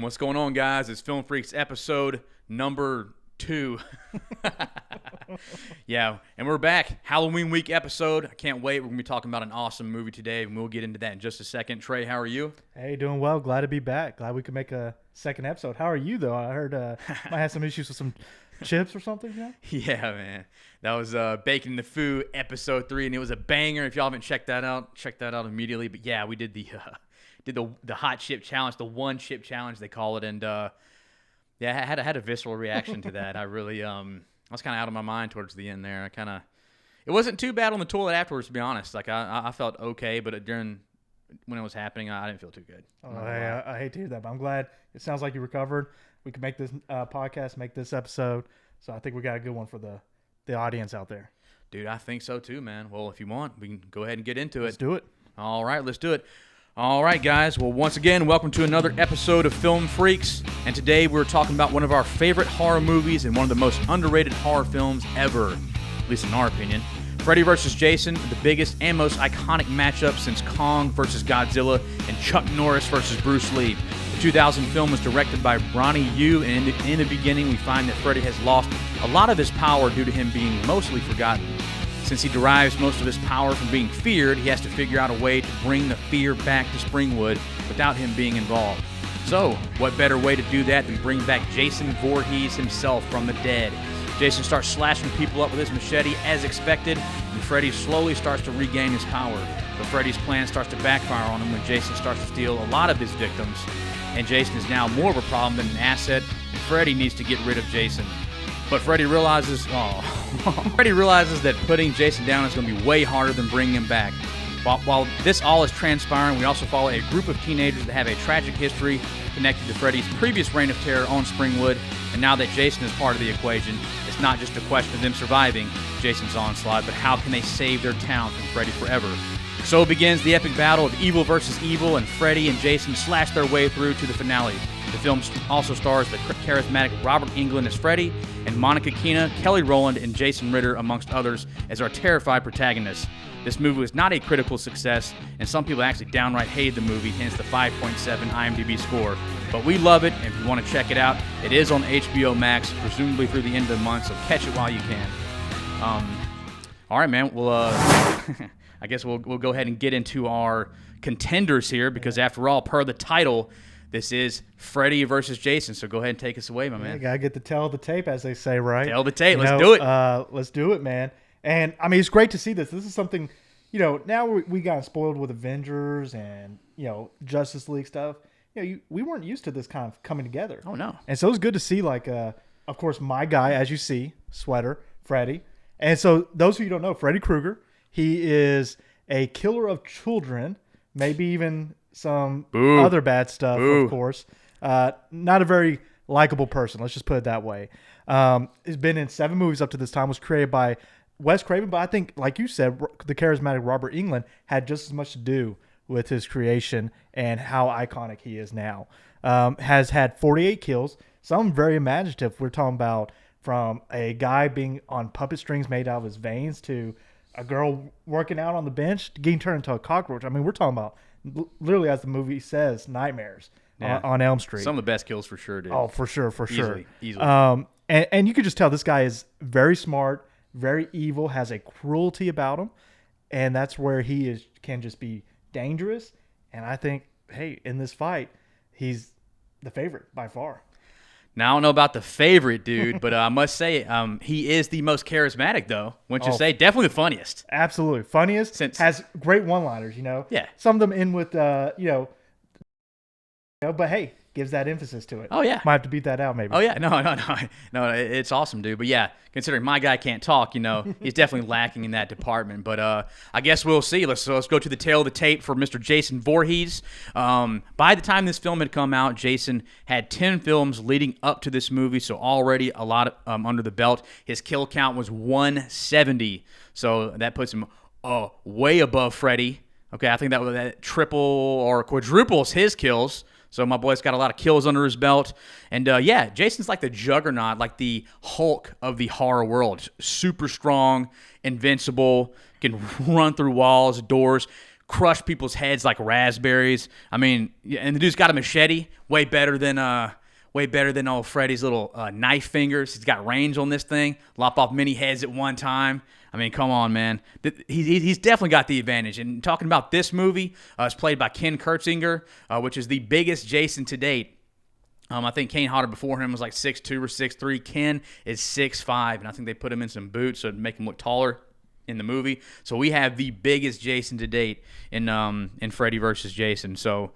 What's going on, guys? It's FilmFreaks episode number 2. Yeah, and we're back. Halloween week episode. I can't wait. We're going to be talking about an awesome movie today, and we'll get into that in just a second. Trey, how are you? Hey, doing well. Glad to be back. Glad we could make a second episode. How are you, though? I heard might have some issues with some chips or something, yeah? Yeah, man. That was Bacon in the Foo episode 3, and it was a banger. If y'all haven't checked that out, check that out immediately. But yeah, we did the hot chip challenge, the one chip challenge they call it, and yeah, I had a visceral reaction to that. I really I was kind of out of my mind towards the end there. It wasn't too bad on the toilet afterwards, to be honest. Like I felt okay, but when it was happening, I didn't feel too good. Oh, I hate to hear that, but I'm glad. It sounds like you recovered. We can make this podcast, make this episode. So I think we got a good one for the audience out there. Dude, I think so too, man. Well, if you want, we can go ahead and get into it. Let's do it. All right, let's do it. All right, guys. Well, once again, welcome to another episode of Film Freaks. And today we're talking about one of our favorite horror movies and one of the most underrated horror films ever, at least in our opinion. Freddy vs. Jason, the biggest and most iconic matchup since Kong vs. Godzilla and Chuck Norris vs. Bruce Lee. The 2000 film was directed by Ronnie Yu, and in the beginning we find that Freddy has lost a lot of his power due to him being mostly forgotten. Since he derives most of his power from being feared, he has to figure out a way to bring the fear back to Springwood without him being involved. So, what better way to do that than bring back Jason Voorhees himself from the dead? Jason starts slashing people up with his machete as expected, and Freddy slowly starts to regain his power. But Freddy's plan starts to backfire on him when Jason starts to steal a lot of his victims, and Jason is now more of a problem than an asset, and Freddy needs to get rid of Jason. But Freddy realizes that putting Jason down is going to be way harder than bringing him back. While this all is transpiring, we also follow a group of teenagers that have a tragic history connected to Freddy's previous reign of terror on Springwood, and now that Jason is part of the equation, it's not just a question of them surviving Jason's onslaught, but how can they save their town from Freddy forever. So begins the epic battle of evil versus evil, and Freddy and Jason slash their way through to the finale. The film also stars the charismatic Robert Englund as Freddy, and Monica Keena, Kelly Rowland, and Jason Ritter, amongst others, as our terrified protagonists. This movie was not a critical success, and some people actually downright hated the movie, hence the 5.7 IMDb score. But we love it, and if you want to check it out, it is on HBO Max, presumably through the end of the month, so catch it while you can. All right, man. Well, I guess we'll go ahead and get into our contenders here, because after all, per the title, this is Freddy versus Jason. So go ahead and take us away, my man. You gotta get the tail of the tape, as they say, right? Tail of the tape. Let's do it. Let's do it, man. And I mean, it's great to see this. This is something, now we got spoiled with Avengers and Justice League stuff. We weren't used to this kind of coming together. Oh no. And so it's good to see, of course, my guy, as you see, Sweater, Freddy. And so those of you who don't know, Freddy Krueger, he is a killer of children, maybe even some other bad stuff, of course. Not a very likable person, let's just put it that way. He's been in 7 movies up to this time, was created by Wes Craven, but I think, like you said, the charismatic Robert Englund had just as much to do with his creation and how iconic he is now. Has had 48 kills, some very imaginative. We're talking about from a guy being on puppet strings made out of his veins to a girl working out on the bench getting turned into a cockroach. I mean, we're talking about, literally, as the movie says, nightmares on Elm Street. Some of the best kills for sure, dude. Oh, for sure. Easily. And you could just tell this guy is very smart, very evil, has a cruelty about him, and that's where he can just be dangerous. And I think, hey, in this fight, he's the favorite by far. Now, I don't know about the favorite, dude, but I must say he is the most charismatic, though. Wouldn't you say? Definitely the funniest. Absolutely. Funniest. Has great one-liners, Yeah. Some of them in with, but hey, gives that emphasis to it. Oh, yeah. Might have to beat that out, maybe. Oh, yeah. No, it's awesome, dude. But, yeah, considering my guy can't talk, he's definitely lacking in that department. But I guess we'll see. Let's go to the tail of the tape for Mr. Jason Voorhees. By the time this film had come out, Jason had 10 films leading up to this movie, so already a lot under the belt. His kill count was 170, so that puts him way above Freddy. Okay, I think that triple or quadruples his kills. So my boy's got a lot of kills under his belt. And yeah, Jason's like the juggernaut, like the Hulk of the horror world. Super strong, invincible, can run through walls, doors, crush people's heads like raspberries. I mean, and the dude's got a machete, way better than old Freddy's little knife fingers. He's got range on this thing, lop off many heads at one time. I mean, come on, man. He's definitely got the advantage. And talking about this movie, it's played by Ken Kurtzinger, which is the biggest Jason to date. I think Kane Hodder before him was like 6'2" or 6'3". Ken is 6'5", and I think they put him in some boots so to make him look taller in the movie. So we have the biggest Jason to date in Freddy versus Jason. So,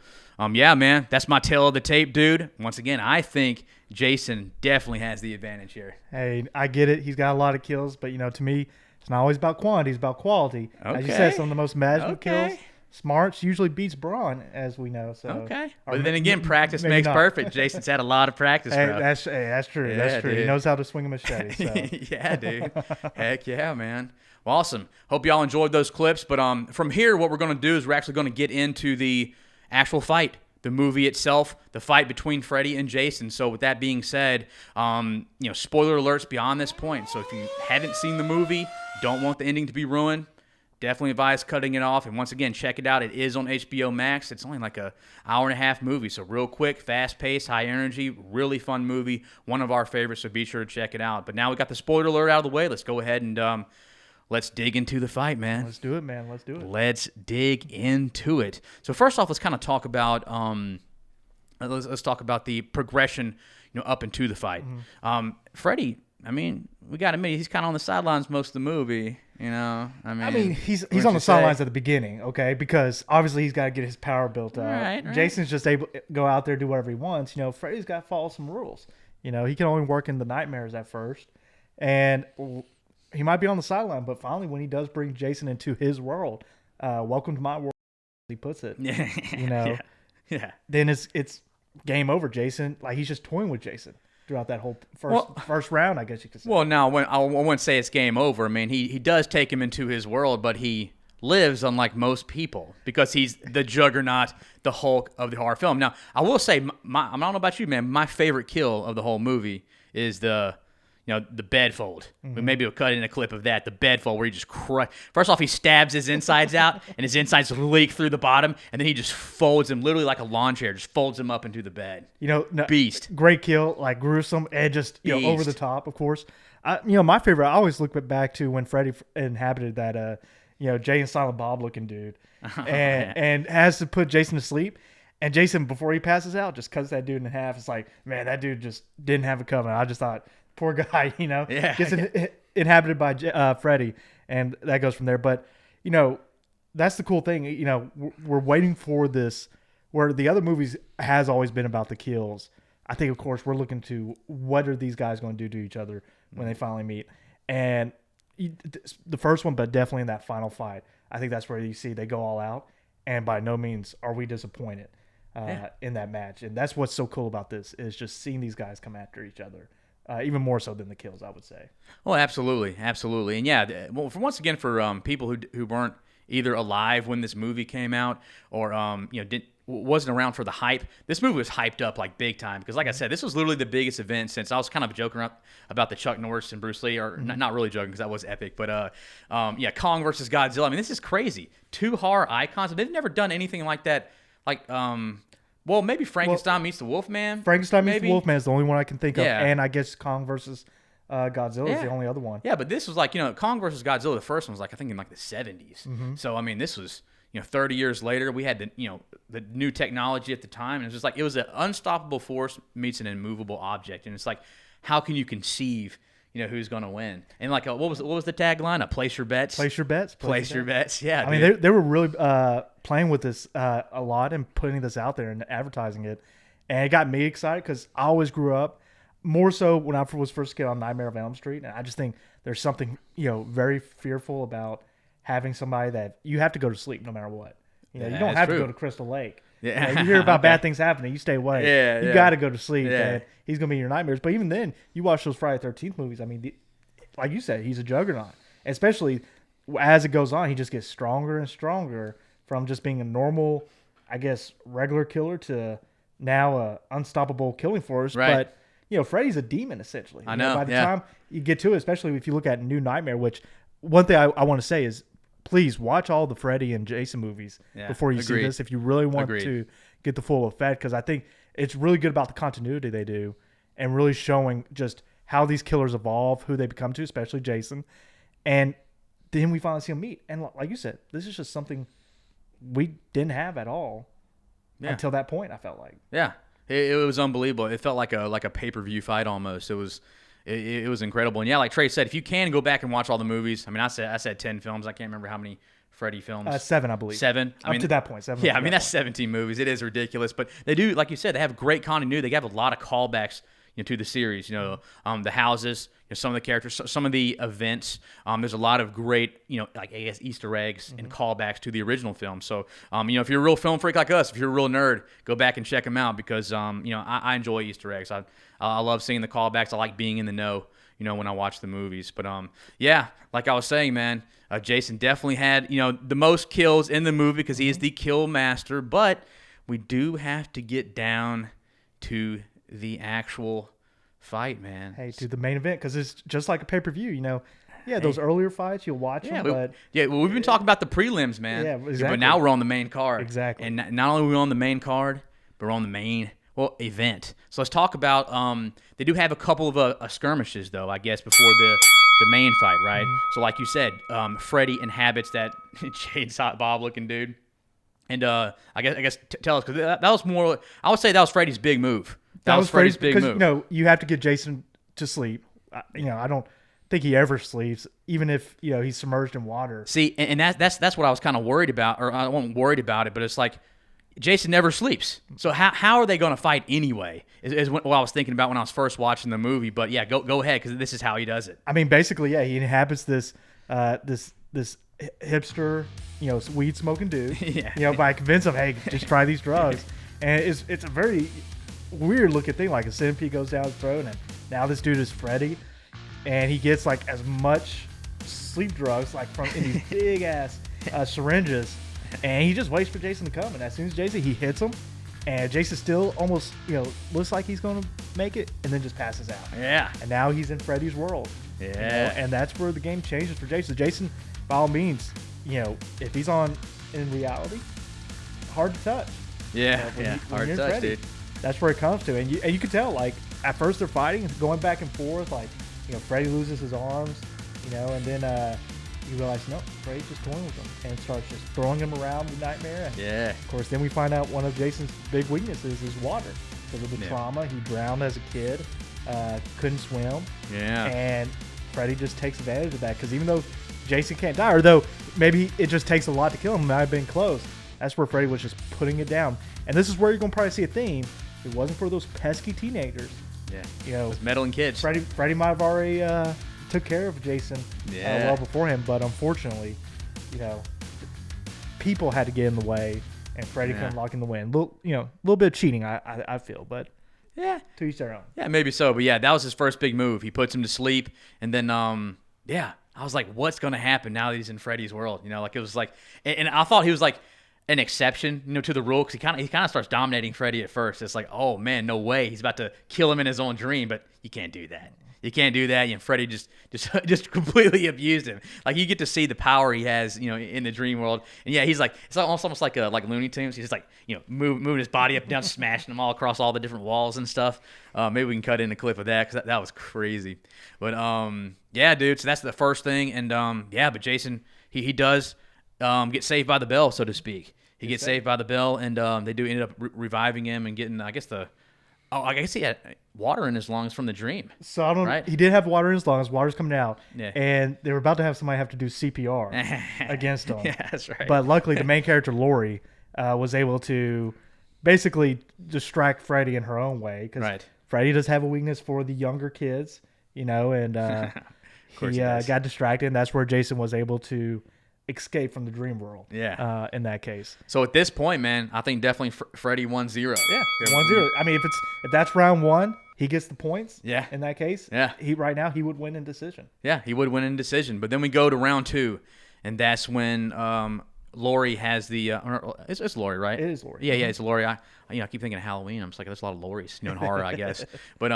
yeah, man, that's my tail of the tape, dude. Once again, I think Jason definitely has the advantage here. Hey, I get it. He's got a lot of kills, but, to me, it's not always about quantity. It's about quality. Okay. As you said, some of the most magical kills. Smarts usually beats brawn, as we know. So okay, but then again, practice makes perfect. Jason's had a lot of practice, bro. That's true. Yeah, that's true. Dude. He knows how to swing a machete. So. Yeah, dude. Heck yeah, man. Well, awesome. Hope y'all enjoyed those clips. But from here, what we're going to do is we're actually going to get into the actual fight, the movie itself, the fight between Freddy and Jason. So with that being said, spoiler alerts beyond this point. So if you haven't seen the movie, don't want the ending to be ruined, definitely advise cutting it off. And once again, check it out. It is on HBO Max. It's only like an hour-and-a-half movie. So real quick, fast-paced, high energy, really fun movie. One of our favorites, so be sure to check it out. But now we got the spoiler alert out of the way. Let's go ahead and let's dig into the fight, man. Let's do it, man. Let's do it. Let's dig into it. So first off, let's kind of talk about let's talk about the progression, up into the fight. Mm-hmm. Freddy, I mean, we got to admit, he's kind of on the sidelines most of the movie. He's on the sidelines at the beginning, okay? Because obviously he's got to get his power built up. Right. Jason's just able to go out there, do whatever he wants. Freddy's got to follow some rules. He can only work in the nightmares at first. And he might be on the sideline, but finally when he does bring Jason into his world, welcome to my world, he puts it. Yeah. Then it's game over. Jason, like he's just toying with Jason throughout that whole first round, I guess you could say. Well, now I wouldn't say it's game over. I mean, he does take him into his world, but he lives unlike most people because he's the juggernaut, the Hulk of the horror film. Now, I will say, I don't know about you, man, my favorite kill of the whole movie is the bed fold. Mm-hmm. Maybe we'll cut in a clip of that. The bed fold where he just first off, he stabs his insides out, and his insides leak through the bottom, and then he just folds him literally like a lawn chair, just folds him up into the bed. Beast. Great kill, like gruesome, and just over the top, of course. My favorite, I always look back to when Freddy inhabited that, Jay and Silent Bob looking dude, and has to put Jason to sleep. And Jason, before he passes out, just cuts that dude in half. It's like, man, that dude just didn't have it coming. I just thought, poor guy, gets inhabited by Freddy, and that goes from there. But, that's the cool thing. We're waiting for this, where the other movies has always been about the kills. I think, of course, we're looking to what are these guys going to do to each other when they finally meet. And the first one, but definitely in that final fight, I think that's where you see they go all out. And by no means are we disappointed in that match. And that's what's so cool about this is just seeing these guys come after each other. Even more so than the kills, I would say. Well, absolutely. And yeah, once again, for people who weren't either alive when this movie came out or wasn't around for the hype, this movie was hyped up like big time because, like I said, this was literally the biggest event since I was kind of joking about the Chuck Norris and Bruce Lee, or not really joking because that was epic, but Kong versus Godzilla. I mean, this is crazy. Two horror icons. They've never done anything like that. Well, maybe Frankenstein meets the Wolfman. Frankenstein meets the Wolfman is the only one I can think of. And I guess Kong versus Godzilla is the only other one. Yeah, but this was like, Kong versus Godzilla, the first one was like, I think in like the 70s. Mm-hmm. So, I mean, this was, 30 years later. We had the new technology at the time. And it was just like, it was an unstoppable force meets an immovable object. And it's like, how can you conceive, who's going to win? And like, what was the tagline? Place your bets. Place your bets. Place your bets. Yeah. I mean, they were really playing with this a lot and putting this out there and advertising it. And it got me excited because I always grew up more so when I was first a kid on Nightmare on Elm Street. And I just think there's something, very fearful about having somebody that you have to go to sleep no matter what. You don't have to go to Crystal Lake. Yeah. You hear about bad things happening, you stay away. Yeah, you got to go to sleep. Yeah. And he's going to be in your nightmares. But even then, you watch those Friday the 13th movies. I mean, like you said, he's a juggernaut. Especially as it goes on, he just gets stronger and stronger from just being a normal, I guess, regular killer to now a unstoppable killing force. Right. But, Freddy's a demon, essentially. I know. By the time you get to it, especially if you look at New Nightmare, which one thing I want to say is please watch all the Freddy and Jason movies before you see this if you really want to get the full effect, because I think it's really good about the continuity they do and really showing just how these killers evolve, who they become to, especially Jason. And then we finally see them meet. And like you said, this is just something we didn't have at all until that point, I felt like. Yeah. It was unbelievable. It felt like a pay-per-view fight almost. It was incredible. And yeah, like Trey said, if you can go back and watch all the movies. I mean, I said 10 films. I can't remember how many Freddy films. 7, I believe. 7. Up to that point. 7. Yeah, I mean, that's 17 movies. It is ridiculous. But they do, like you said, they have great continuity. They have a lot of callbacks to the series. The houses, some of the characters, some of the events. There's a lot of great, like I guess Easter eggs and callbacks to the original film. So, if you're a real film freak like us, if you're a real nerd, go back and check them out because, I enjoy Easter eggs. I love seeing the callbacks. I like being in the know, when I watch the movies. But yeah, like I was saying, man, Jason definitely had, the most kills in the movie because he is the kill master. But we do have to get down to the actual fight, man. Hey, to the main event, because it's just like a pay-per-view, those earlier fights, you'll watch them, but... well, we've been talking about the prelims, man. Yeah, exactly. But now we're on the main card. Exactly. And not only are we on the main card, but we're on the main, event. So let's talk about, they do have a couple of skirmishes, though, I guess, before the main fight, right? Mm-hmm. So like you said, Freddy inhabits that chainsaw Bob-looking dude. And I guess tell us, because that was more, I would say that was Freddy's big move. That was Freddy's big move. You have to get Jason to sleep. I don't think he ever sleeps, even if he's submerged in water. See, and that's what I was kind of worried about, or I wasn't worried about it, but it's like Jason never sleeps. So how are they going to fight anyway? Is what I was thinking about when I was first watching the movie. But yeah, go ahead, because this is how he does it. I mean, basically, he inhabits this hipster, weed smoking dude. By convincing him, hey, just try these drugs, and it's a very weird looking thing, like a centipede goes down his throat, and now this dude is Freddy, and he gets like as much sleep drugs like from in these big ass syringes, and he just waits for Jason to come, and as soon as he hits him, and Jason still almost looks like he's gonna make it, and then just passes out. Yeah. And now he's in Freddy's world. Yeah. And that's where the game changes for Jason. Jason, by all means, if he's in reality, hard to touch. Yeah. Hard to touch, dude. That's where it comes to, and you can tell, like, at first they're fighting, going back and forth, like, Freddy loses his arms, and then you realize, no, Freddy's just toying with him, and starts just throwing him around the nightmare. Yeah. Of course, then we find out one of Jason's big weaknesses is water. Because of the trauma, he drowned as a kid, couldn't swim. Yeah. And Freddy just takes advantage of that, because even though Jason can't die, or though maybe it just takes a lot to kill him, it might have been close, that's where Freddy was just putting it down. And this is where you're going to probably see a theme. If it wasn't for those pesky teenagers. Yeah. Those meddling kids. Freddy might have already took care of Jason well before him, but unfortunately, people had to get in the way, and Freddy couldn't lock in the win. Little bit of cheating, I feel, but to each their own. Yeah, maybe so, but that was his first big move. He puts him to sleep, and then I was like, what's going to happen now that he's in Freddy's world? Like it was like, and I thought he was like an exception, to the rule, because he kind of starts dominating Freddy at first. It's like, oh man, no way, he's about to kill him in his own dream, but you can't do that. You can't do that. And Freddy just completely abused him. Like you get to see the power he has, in the dream world. And he's like, it's almost like Looney Tunes. He's just like, moving his body up and down, smashing them all across all the different walls and stuff. Maybe we can cut in a clip of that, because that was crazy. But dude. So that's the first thing. And but Jason, he does get saved by the bell, so to speak. He gets saved by the bell, and they do end up reviving him and getting, I guess he had water in his lungs from the dream. So I don't. Right? He did have water in his lungs. Water's coming out, and they were about to have somebody have to do CPR against him. Yeah, that's right. But luckily, the main character Lori was able to basically distract Freddy in her own way, because Freddy does have a weakness for the younger kids, and he got distracted, and that's where Jason was able to escape from the dream world. Yeah. In that case. So at this point, man, I think definitely Freddy 1-0. Yeah. 1-0. I mean, if that's round one, he gets the points. Yeah. In that case. Yeah. Right now he would win in decision. Yeah, he would win in decision. But then we go to round 2, and that's when Lori has the. It's Lori, right? It is Lori. Yeah, it's Lori. I keep thinking of Halloween. I'm just like, there's a lot of Loris in horror, I guess. But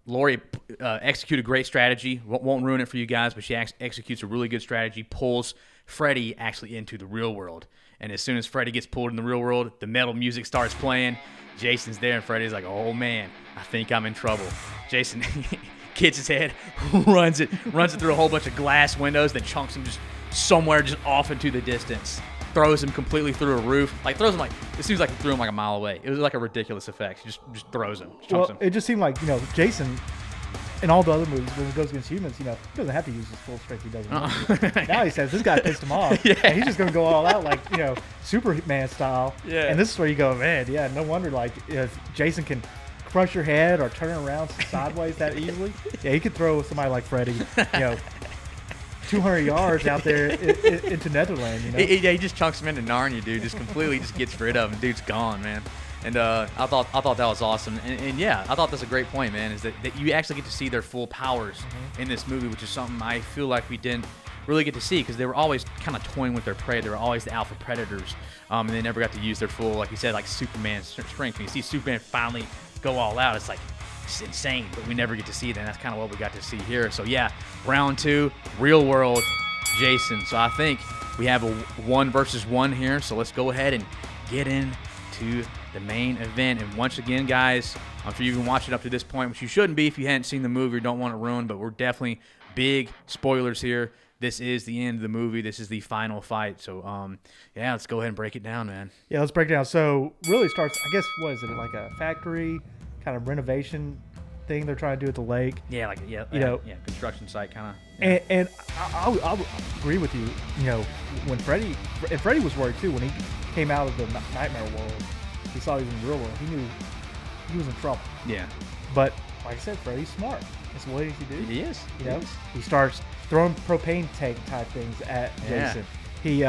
Laurie execute a great strategy. Won't ruin it for you guys, but she executes a really good strategy, pulls Freddy actually into the real world. And as soon as Freddy gets pulled in the real world, the metal music starts playing. Jason's there, and Freddy's like, oh, man, I think I'm in trouble. Jason gets his head, runs it through a whole bunch of glass windows, then chunks him just somewhere just off into the distance. Throws him completely through a roof. Like, throws him like, it seems like he threw him like a mile away. It was like a ridiculous effect. He just throws him, chunks him. It just seemed like, Jason, in all the other movies, when he goes against humans, he doesn't have to use his full strength. He doesn't. Now he says, this guy pissed him off. Yeah. And he's just going to go all out, like, Superman style. Yeah. And this is where you go, man, yeah, no wonder, like, if Jason can crush your head or turn around sideways that easily. Yeah, he could throw somebody like Freddy, 200 yards out there into Netherland. Yeah, he just chunks him into Narnia, dude. Just completely just gets rid of him. Dude's gone, man. And I thought that was awesome. And yeah, I thought that's a great point, man, is that you actually get to see their full powers in this movie, which is something I feel like we didn't really get to see because they were always kind of toying with their prey. They were always the alpha predators, and they never got to use their full, like you said, like Superman strength. When you see Superman finally go all out, it's like, it's insane, but we never get to see that. And that's kind of what we got to see here. So yeah, round 2, real world Jason. So I think we have a 1 versus 1 here. So let's go ahead and get into the main event. And once again, guys, I'm sure you've been watching up to this point, which you shouldn't be if you hadn't seen the movie or don't want it ruined, but we're definitely big spoilers here. This is the end of the movie. This is the final fight. So, yeah, let's go ahead and break it down, man. Yeah, let's break it down. So really starts, I guess, what is it, like a factory kind of renovation thing they're trying to do at the lake? Yeah, like construction site kind of. Yeah. And I'll agree with you. When Freddy was worried too when he came out of the nightmare world. He saw he was in the real world. He knew he was in trouble. Yeah. But like I said, Freddy's smart. That's what he do. He is. He starts throwing propane tank type things at Jason. He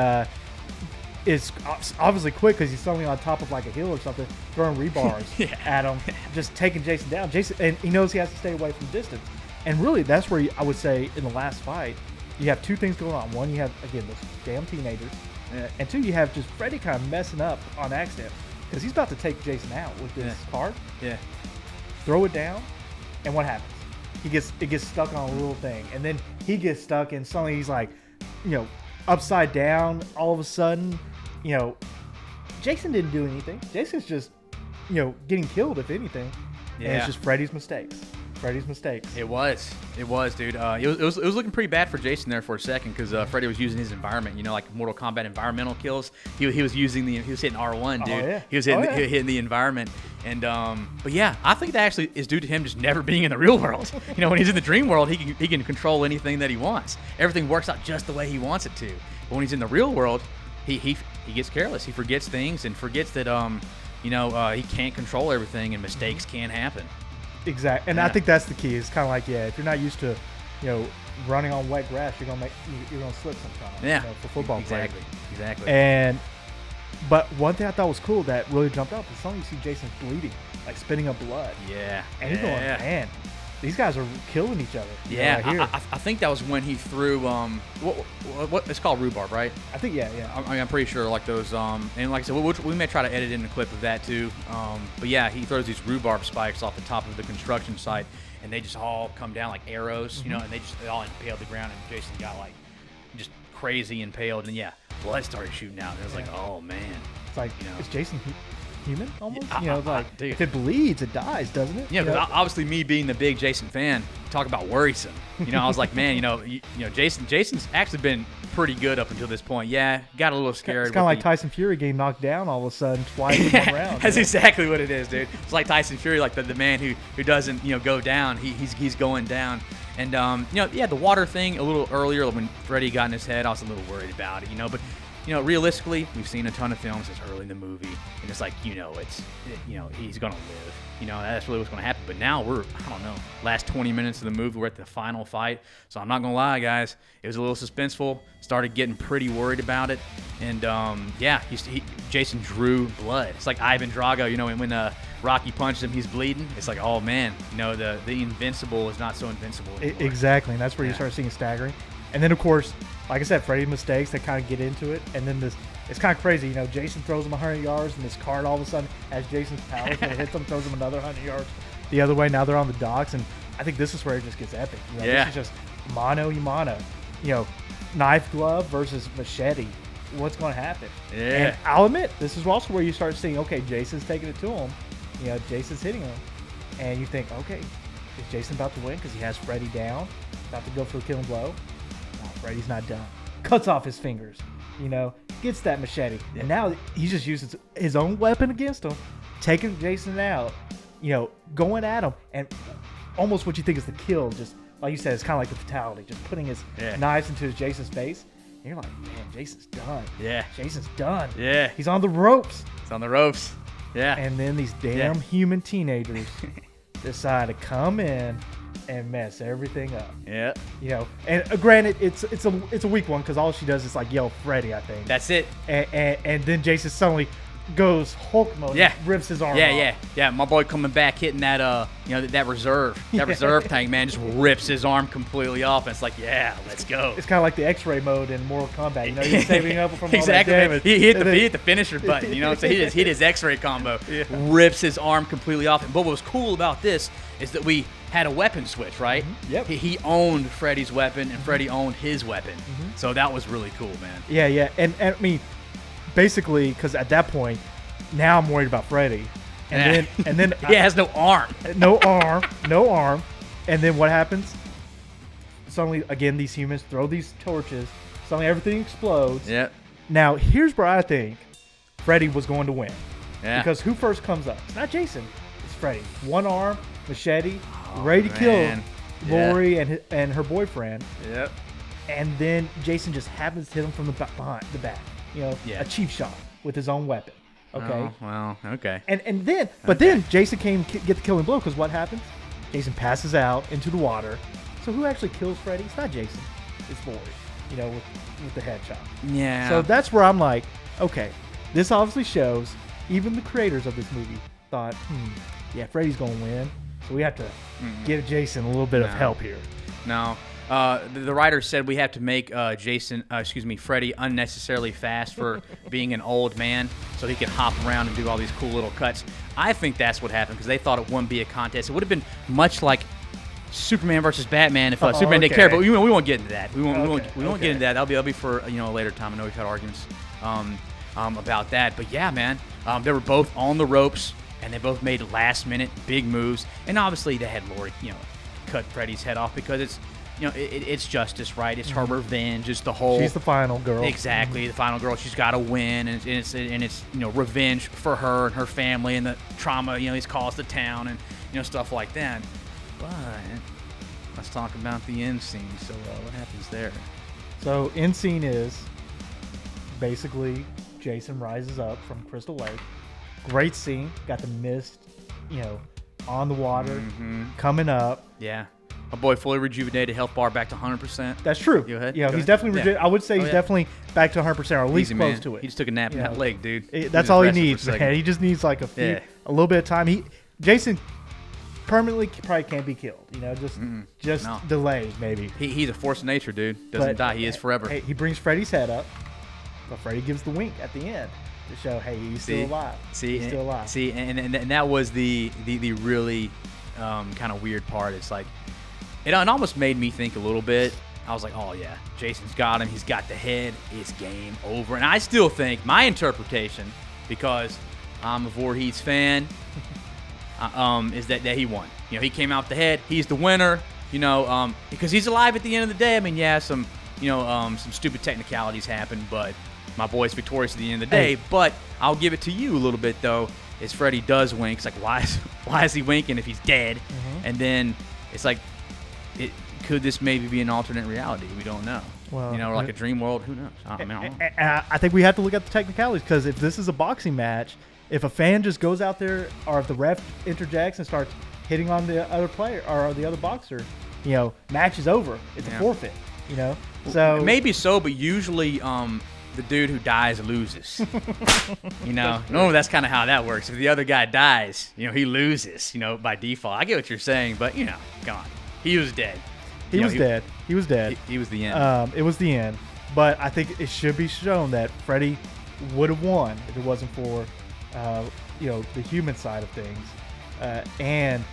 is obviously quick because he's suddenly on top of like a hill or something, throwing rebars at him, just taking Jason down. And he knows he has to stay away from distance. And really, that's where I would say in the last fight, you have 2 things going on. One, you have, again, those damn teenagers. And 2, you have just Freddy kind of messing up on accident because he's about to take Jason out with this cart. Yeah. Throw it down, and what happens? It gets stuck on a little thing, and then he gets stuck, and suddenly he's like, upside down. All of a sudden, Jason didn't do anything. Jason's just, getting killed if anything. Yeah. And it's just Freddy's mistakes. It was, dude. It was looking pretty bad for Jason there for a second because Freddy was using his environment. Like Mortal Kombat environmental kills. He was hitting R1, dude. Oh, yeah. He was hitting the environment. And but yeah, I think that actually is due to him just never being in the real world. When he's in the dream world, he can control anything that he wants. Everything works out just the way he wants it to. But when he's in the real world, he gets careless. He forgets things and forgets that he can't control everything and mistakes can happen. Exactly, and I think that's the key. It's kind of like, if you're not used to, running on wet grass, you're gonna slip sometimes. Yeah, for football players. Exactly. But one thing I thought was cool that really jumped out is suddenly you see Jason bleeding, like spitting up blood. Yeah, and he's going, man, these guys are killing each other. Yeah, I think that was when he threw what it's called rhubarb, right? I think yeah. I'm pretty sure like those and like I said, we may try to edit in a clip of that too. But yeah, he throws these rhubarb spikes off the top of the construction site, and they just all come down like arrows, and they all impale the ground, and Jason got like just crazy impaled, and blood started shooting out. And it was like, oh man, it's like is Jason human almost? Dude. If it bleeds, it dies, doesn't it? Yeah, because obviously me being the big Jason fan, talk about worrisome. I was like, man, Jason's actually been pretty good up until this point. Yeah, got a little scared. It's kind of like Tyson Fury getting knocked down all of a sudden twice in one round. That's exactly what it is, dude. It's like Tyson Fury, like the man who doesn't go down. He's going down. And the water thing a little earlier when Freddy got in his head, I was a little worried about it, but. Realistically, we've seen a ton of films that's early in the movie, and it's like, he's gonna live. That's really what's gonna happen. But now last 20 minutes of the movie, we're at the final fight. So I'm not gonna lie, guys, it was a little suspenseful. Started getting pretty worried about it, and Jason drew blood. It's like Ivan Drago, when Rocky punches him, he's bleeding. It's like, oh man, the invincible is not so invincible anymore. Exactly, and that's where you start seeing staggering. And then, of course, like I said, Freddy's mistakes, they kind of get into it. And then it's kind of crazy. Jason throws him 100 yards, and this cart all of a sudden, as Jason's powers, when it hits him, throws him another 100 yards the other way. Now they're on the docks, and I think this is where it just gets epic. You know, Yeah. This is just mano y mano. You know, knife glove versus machete. What's going to happen? Yeah. And I'll admit, this is also where you start seeing, okay, Jason's taking it to him. You know, Jason's hitting him. And you think, okay, is Jason about to win because he has Freddy down? About to go for the killing blow? No, Freddy's not done. Cuts off his fingers. You know, gets that machete. Yeah. And now he just uses his own weapon against him, taking Jason out, you know, going at him. And almost what you think is the kill, just like you said, it's kind of like the fatality, just putting his knives into Jason's face. And you're like, man, Jason's done. Yeah. Jason's done. Yeah. He's on the ropes. It's on the ropes. Yeah. And then these damn human teenagers decide to come in and mess everything up. Yeah. You know, and granted, it's a weak one because all she does is like yell Freddy, I think. That's it. And then Jason suddenly goes Hulk mode. Yeah. And rips his arm Yeah, off. yeah. My boy coming back, hitting that that reserve tank, man, just rips his arm completely off, and it's like, yeah, let's go. It's kind of like the X-ray mode in Mortal Kombat. You know, you're saving up from Exactly. all that Man. damage. He hit the finisher button, you know. So he just hit his X-ray combo, rips his arm completely off. And what was cool about this is that we had a weapon switch, right? Mm-hmm. Yep. He owned Freddy's weapon, and Freddy owned his weapon. So that was really cool, man. Yeah, yeah. And I mean, basically, because at that point, now I'm worried about Freddy. And then he has no arm. no arm. And then what happens? Suddenly, again, these humans throw these torches. Suddenly, everything explodes. Yep. Now, here's where I think Freddy was going to win. Yeah. Because who first comes up? It's not Jason. It's Freddy. One arm, machete, ready to kill man. Lori and her boyfriend. Yep. And then Jason just happens to hit him from the behind the back. You know, a cheap shot with his own weapon. Okay. Oh, well, okay. And then, but then Jason came get the killing blow because what happens? Jason passes out into the water. So who actually kills Freddy? It's not Jason. It's Lori. You know, with the headshot. Yeah. So that's where I'm like, okay, this obviously shows even the creators of this movie thought, yeah, Freddy's gonna win. So we have to give Jason a little bit of help here. No. The writer said we have to make Freddy unnecessarily fast for being an old man so he can hop around and do all these cool little cuts. I think that's what happened because they thought it wouldn't be a contest. It would have been much like Superman versus Batman if Superman didn't care. But we won't get into that. We won't get into that. That'll be for a later time. I know we've had arguments about that. But yeah, man, they were both on the ropes and they both made last-minute big moves. And obviously they had Lori, cut Freddy's head off because it's. It's justice, right? It's her revenge. It's the whole. She's the final girl. Exactly, the final girl. She's got to win, and it's revenge for her and her family and the trauma. He's caused the town and stuff like that. But let's talk about the end scene. So what happens there? So end scene is basically Jason rises up from Crystal Lake. Great scene. Got the mist, on the water, coming up. Yeah. My boy fully rejuvenated, health bar back to 100%. That's true. Go ahead. He's definitely. I would say he's definitely back to 100%, or at least Easy, close man. to it. He just took a nap in that leg, dude. That's all he needs, man. He just needs like a little bit of time. Jason permanently probably can't be killed. Just delayed maybe. He's a force of nature, dude. Doesn't die. He is forever. Hey, he brings Freddy's head up, but Freddy gives the wink at the end to show, hey, he's still alive. He's still alive. See, and that was the really kind of weird part. It's like. It almost made me think a little bit. I was like, oh, yeah, Jason's got him. He's got the head. It's game over. And I still think my interpretation, because I'm a Voorhees fan, is that he won. He came out the head. He's the winner, because he's alive at the end of the day. I mean, yeah, some stupid technicalities happen, but my boy's victorious at the end of the day. Hey. But I'll give it to you a little bit, though, is Freddy does wink. It's like, why is he winking if he's dead? And then it's like, could this maybe be an alternate reality? We don't know. Well, or like a dream world. Who knows? I don't know. I think we have to look at the technicalities because if this is a boxing match, if a fan just goes out there or if the ref interjects and starts hitting on the other player or the other boxer, match is over. It's a forfeit. So maybe so, but usually the dude who dies loses. No, that's kind of how that works. If the other guy dies, he loses. By default. I get what you're saying, but come on. He was dead. He was dead. He was dead. He was the end. It was the end. But I think it should be shown that Freddy would have won if it wasn't for, the human side of things. And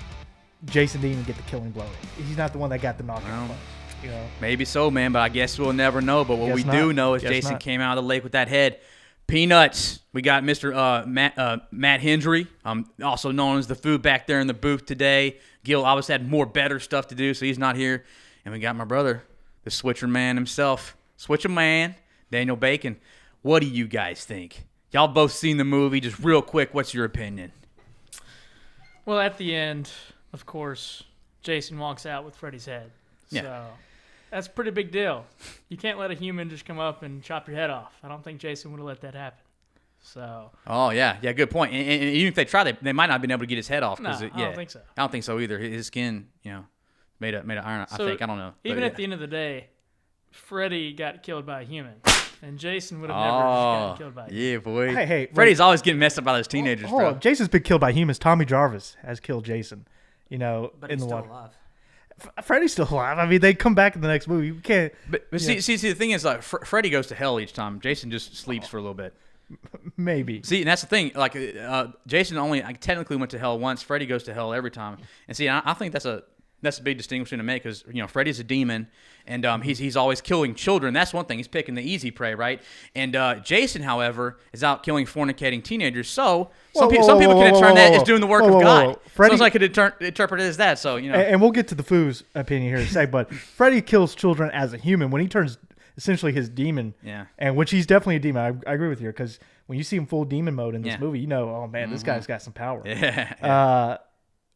Jason didn't even get the killing blow. He's not the one that got the knockout punch. You know? Maybe so, man, but I guess we'll never know. But what Guess we not. do know is Guess Jason not. came out of the lake with that head. Peanuts. We got Mr. Matt Hendry, also known as the food back there in the booth today. Gil obviously had better stuff to do, so he's not here. And we got my brother, the Switcher man himself. Switcher man, Daniel Bacon. What do you guys think? Y'all both seen the movie. Just real quick, what's your opinion? Well, at the end, of course, Jason walks out with Freddy's head. Yeah. So that's a pretty big deal. You can't let a human just come up and chop your head off. I don't think Jason would have let that happen. So. Oh, yeah, good point. And even if they try, they might not have been able to get his head off. No, I don't think so. I don't think so either. His skin, made of iron. So I think. I don't know. Even But, at the end of the day, Freddy got killed by a human, and Jason would have never gotten killed by a human. Yeah, boy. Hey, Freddy's always getting messed up by those teenagers, hold bro. on. Jason's been killed by humans. Tommy Jarvis has killed Jason. But But in he's the still water. alive. Freddy's still alive. I mean, they come back in the next movie. You can't. But see, the thing is, like, Freddy goes to hell each time. Jason just sleeps for a little bit. Maybe. See, and that's the thing. Like, Jason only technically went to hell once. Freddy goes to hell every time. And see, I think that's a big distinction to make because Freddy's a demon, and he's always killing children. That's one thing. He's picking the easy prey, right? And Jason, however, is out killing fornicating teenagers. So some people can turn that as doing the work of God. Freddy, Sounds like it could interpret it as that. So and we'll get to the Foo's opinion here in a sec. But Freddy kills children as a human when he turns essentially his demon. Yeah. And which he's definitely a demon. I agree with you because when you see him full demon mode in this Yeah. movie, oh man, this guy's got some power. Yeah.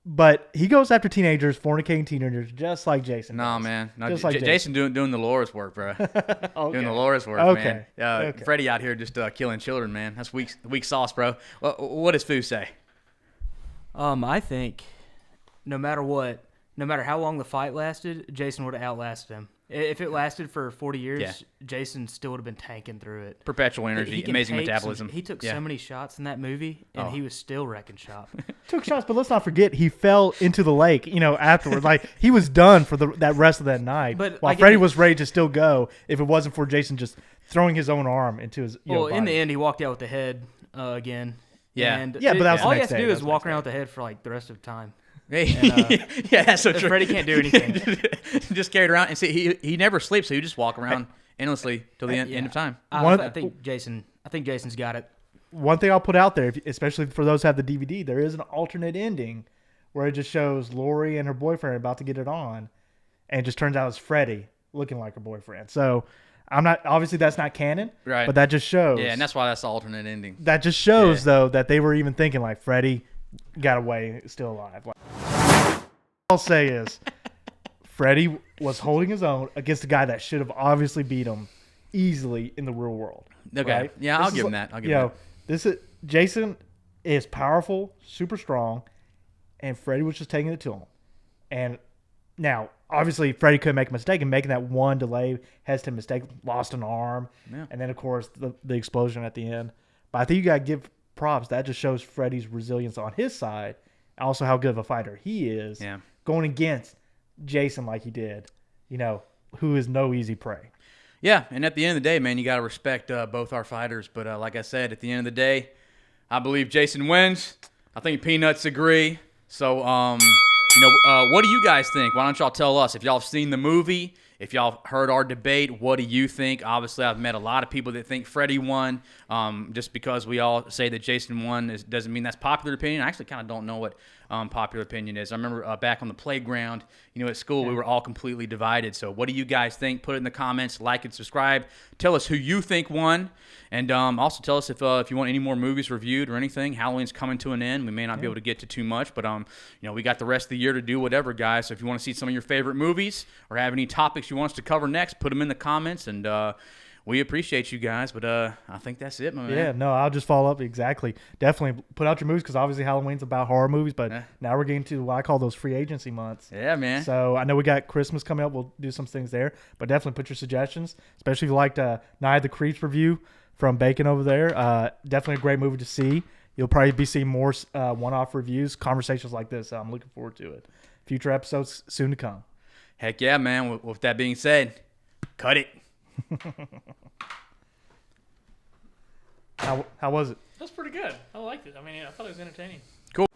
But he goes after teenagers, fornicating teenagers, just like Jason. No, does. man. No, Just like Jason doing the Lord's work, bro. Okay. Doing the Lord's work, Okay. man. Okay. Freddy out here just killing children, man. That's weak sauce, bro. What does Foo say? I think no matter how long the fight lasted, Jason would have outlasted him. If it lasted for 40 years, Yeah. Jason still would have been tanking through it. Perpetual energy, He can amazing take metabolism. He took Yeah. so many shots in that movie, and he was still wrecking shop. Took shots, but let's not forget he fell into the lake. Afterward, like he was done for that rest of that night. But, while like, Freddy was ready to still go, if it wasn't for Jason just throwing his own arm into his. Well, in the body. end, he walked out with the head again. Yeah. And Yeah, but that was the all he next has to day. do That is was walk the around next with the head for like the rest of the time. Yeah, that's so true. Freddy can't do anything. Just carried around and see he never sleeps, so he just walk around endlessly till the end of time. I think Jason's got it. One thing I'll put out there, especially for those who have the DVD, there is an alternate ending where it just shows Lori and her boyfriend about to get it on, and it just turns out it's Freddy looking like her boyfriend. So obviously that's not canon, Right. But that just shows. Yeah, and that's why that's the alternate ending. that just shows though that they were even thinking like Freddy got away, still alive. Like, all I'll say is Freddy was holding his own against a guy that should have obviously beat him easily in the real world. Okay. Right? Yeah, I'll give him that. Jason is powerful, super strong, and Freddy was just taking it to him. And now, obviously, Freddy could make a mistake, and making that one delay hesitant mistake, lost an arm, and then of course the explosion at the end. But I think you gotta give props. That just shows Freddy's resilience on his side, and also how good of a fighter he is. Yeah. Going against Jason like he did, who is no easy prey. Yeah, and at the end of the day, man, you got to respect both our fighters. But like I said, at the end of the day, I believe Jason wins. I think Peanuts agree. So, what do you guys think? Why don't y'all tell us? If y'all have seen the movie, if y'all heard our debate, what do you think? Obviously, I've met a lot of people that think Freddy won. Just because we all say that Jason won doesn't mean that's popular opinion. I actually kind of don't know what popular opinion is. I remember back on the playground, at school, we were all completely divided. So what do you guys think? Put it in the comments, like and subscribe. Tell us who you think won. And also tell us if you want any more movies reviewed or anything. Halloween's coming to an end. We may not be able to get to too much, but we got the rest of the year to do whatever, guys. So if you want to see some of your favorite movies or have any topics you want us to cover next, put them in the comments, and we appreciate you guys. But I think that's it, my man. Yeah, no, I'll just follow up exactly. Definitely put out your movies because obviously Halloween's about horror movies, but now we're getting to what I call those free agency months. Yeah, man. So I know we got Christmas coming up. We'll do some things there, but definitely put your suggestions, especially if you liked Night of the Creeps review from Bacon over there. Definitely a great movie to see. You'll probably be seeing more one-off reviews, conversations like this. So I'm looking forward to it. Future episodes soon to come. Heck yeah, man. With that being said, cut it. How was it? That's pretty good. I liked it. I mean, I thought it was entertaining. Cool.